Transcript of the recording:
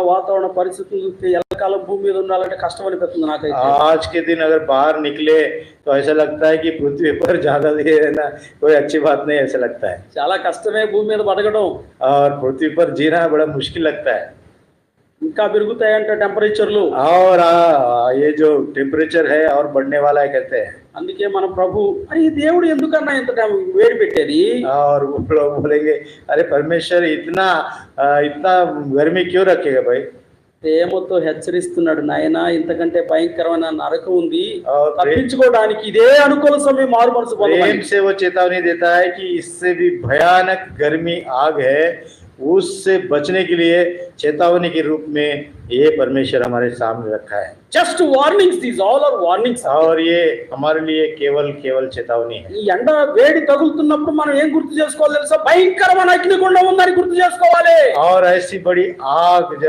వాతావరణ పరిస్థితులు చూస్తే ఎల్లకాలం భూమి మీద ఉండాలంటే కష్టం అనిపిస్తుంది నాకైతే. आज के दिन अगर बाहर निकले तो ऐसा लगता है कि पृथ्वी पर ज्यादा ये रहना कोई अच्छी बात नहीं, ऐसा लगता है। చాలా కష్టమే భూమి మీద బతకడం. और पृथ्वी पर जीना बड़ा मुश्किल लगता है। ఇంకా పెరుగుతాయంట టెంపరేచర్లు. और ये जो टेम्परेचर है और बढ़ने वाला है कहते हैं। అందుకే మన ప్రభు అరే ఈ దేవుడు ఎందుకన్నా ఇంత వేడి పెట్టేది. और वो लोग बोलेंगे अरे परमेश्वर इतना इतना गर्मी क्यों रखेगा भाई। ప్రేమతో హెచ్చరిస్తున్నాడు, నాయనా ఇంతకంటే భయంకరమైన నరకం ఉంది, और తప్పించుకోవడానికి ఇదే అనుకూల సమయం మారు మనసు प्रेम పొందమని. से वो चेतावनी देता है कि इससे भी भयानक गर्मी आग है, उससे बचने के लिए चेतावनी के रूप में ये परमेश्वर हमारे सामने रखा है। Just warnings, these all are warnings. और ये हमारे लिए केवल चेतावनी है। ఈ ఎండ వేడి తగులుతున్నప్పుడు మనం ఏం గుర్తు చేసుకోవాలి తెలుసా? భయంకరమైన అగ్నిగుండం ఉందని గుర్తు చేసుకోవాలి. और ऐसी बड़ी आग जब